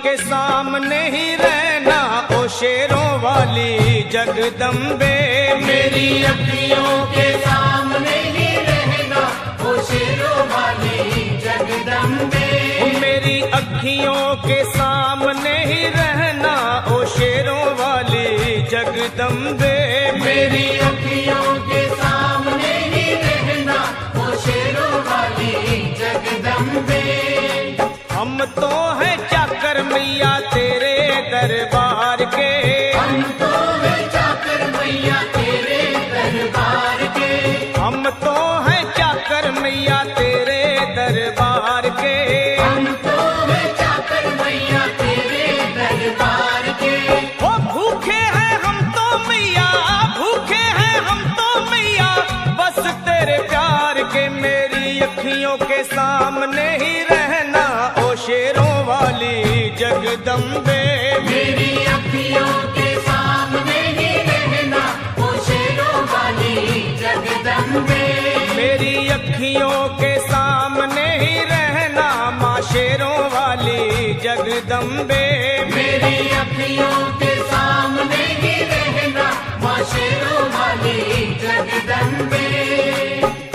के सामने ही रहना ओ शेरों वाली जगदम्बे। मेरी अखियों के सामने ही रहना ओ शेरों वाली जगदम्बे। मेरी अखियों के सामने ही रहना ओ शेरों वाली जगदम्बे। मेरी अखियों के सामने ही रहना ओ शेरों वाली जगदम्बे। हम तो हैं चाकर मैया तेरे दरबार के। हम तो हैं चाकर मैया तेरे दरबार के। हम तो हैं चाकर मैया तेरे दरबार के। हम तो हैं चाकर मैया तेरे दरबार के। ओ भूखे हैं हम तो मैया, भूखे हैं हम तो मैया बस तेरे प्यार के। मेरी अखियों के सामने ही रहना ओ शेरों वाली जगदम्बे। मेरी अखियों के सामने ही रहना ओ शेरों वाली जगदम्बे। मेरी अखियों के सामने ही रहना माँ शेरों वाली जगदम्बे। मेरी अखियों के सामने ही रहना माँ शेरों वाली जगदम्बे।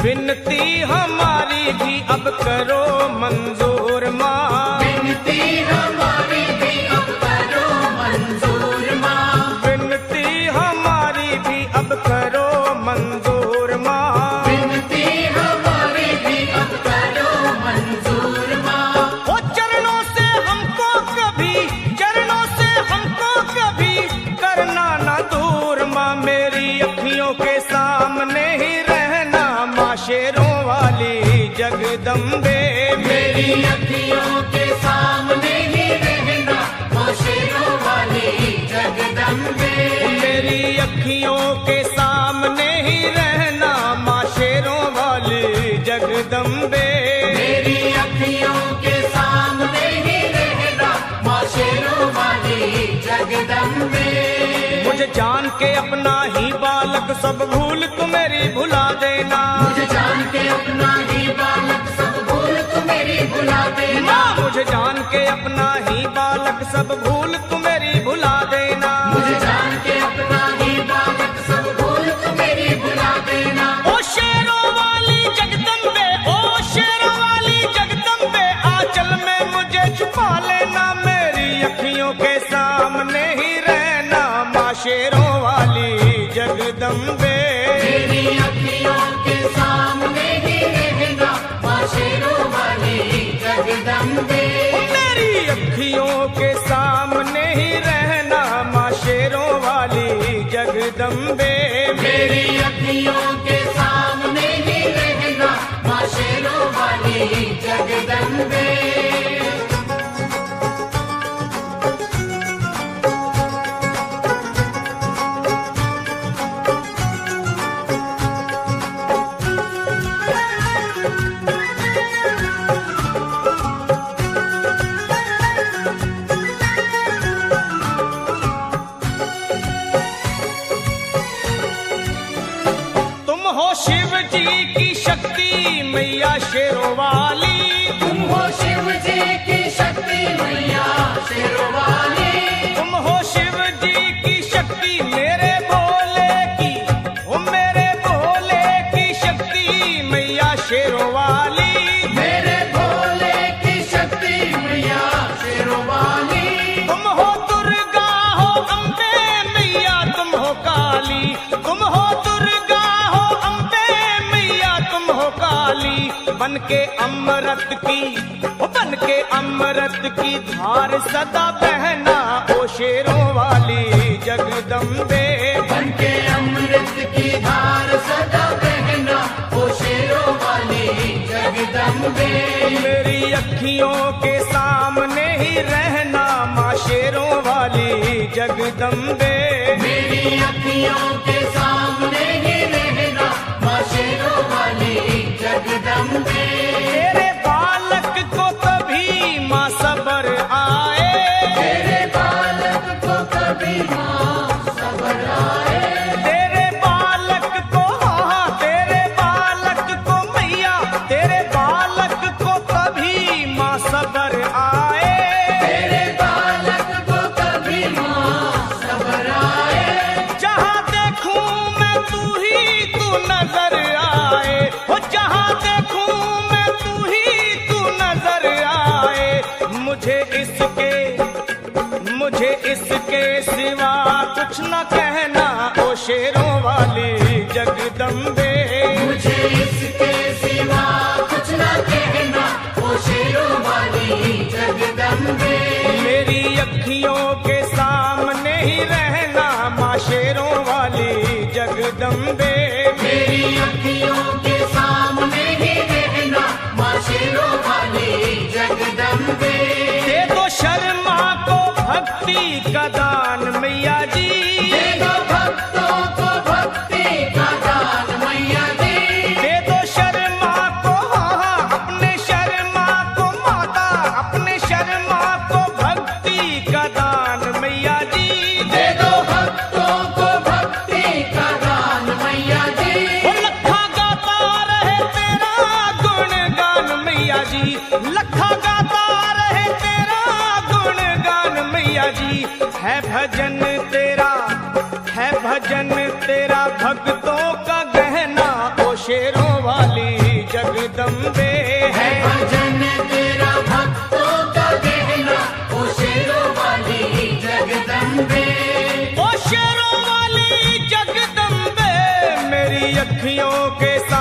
विनती हमारी भी अब करो मंजूर माँ। विनती हमारी भी अब करो मंजूर माँ। विनती हमारी भी अब करो मंजूर माँ। विनती हमारी भी अब करो मंजूर माँ। ओ चरणों से हमको कभी, चरणों से हमको कभी करना ना दूर माँ। मेरी अखियों के सामने ही रहना माँ शेरों वाली जगदम्बे। मेरी अखियों के सामने ही रहना माँ शेरों वाली जगदम्बे। मेरी अखियों के सामने ही रहना माँ शेरों वाली जगदम्बे। मेरी अखियों के सामने ही रहना माँ शेरों वाली जगदम्बे। मुझे जान के अपना ही बालक सब भूल तू मेरी भुला देना। मुझे जान के अपना ही बालक सब भूल तू मेरी भुला देना। मुझे जान के अपना ही बालक सब भूल तू मेरी भुला देना। मुझे जान के अपना ही बालक सब भूल तू मेरी भुला देना। ओ शेरों वाली जगदम्बे, ओ शेरों वाली जगदम्बे आंचल में मुझे छुपा लेना। मेरी अखियों के सामने ही रहना माँ शेरों वाली जगदम्बे। मेरी अखियों के सामने ही रहना माँ शेरों वाली जगदम्बे। मेरी अखियों के सामने ही रहना माँ शेरों वाली जगदम्बे। मेरी अखियों के सामने ही रहना माँ शेरों वाली जगदम्बे। तुम हो शिव जी की शक्ति मैया शेरों वाली। तुम हो शिव जी की शक्ति मैया शेरों वाली। तुम हो शिव जी की शक्ति मेरे भोले की, ओ मेरे भोले की शक्ति मैया शेरों वाली। मेरे भोले की शक्ति मैया शेरों वाली। तुम हो दुर्गा हो अम्बे मैया तुम हो काली। तुम हो दुर्गा हो अम्बे मैया तुम हो काली। बन के अमृत की, ओ बन के अमृत की धार सदा बहना ओ शेरों वाली जगदम्बे। बन के अमृत की धार सदा बहना ओ शेरों वाली जगदम्बे। मेरी अखियों के सामने ही रहना माँ शेरों वाली जगदम्बे। मेरी अखियों के सामने ही रहना माँ शेरों वाली जगदम्बे। तेरे बालक को कभी माँ सबर आए। तेरे बालक को कभी माँ सबर आए। तेरे बालक को, हाँ तेरे बालक को मैया, तेरे बालक को कभी माँ सबर आए। तेरे बालक तू नजर आए, हो जहां देखूं मैं तू ही तू नजर आए। मुझे इसके सिवा कुछ न कहना ओ शेरों वाली जगदम्बे। मुझे इसके सिवा कुछ न कहना ओ शेरों वाली जगदम्बे। मेरी अखियों के सामने ही रहना माँ शेरों वाली जगदम्बे। मेरी अखियों के सामने ही रहना माँ शेरों वाली जगदम्बे। दे दो शर्मा को भक्ति का दान मैया जी, दे दो भक्तों को भक्ति का दान मैया जी। दे दो शर्मा को अपने शर्मा को माता, अपने शर्मा को भक्ति का दान मैया जी। दे दो भक्तों को भक्ति का दान मैया जी। वो लखा गाता रहे तेरा गुणगान मैया जी, लखा गाता रहे तेरा गुणगान मैया जी। है भजन तेरा भक्तों का गहना ओ शेरों वाली जगदम्बे। है भजन तेरा भक्तों का गहना ओ शेरों वाली जगदम्बे। ओ शेरों वाली जगदम्बे, मेरी अखियों के साथ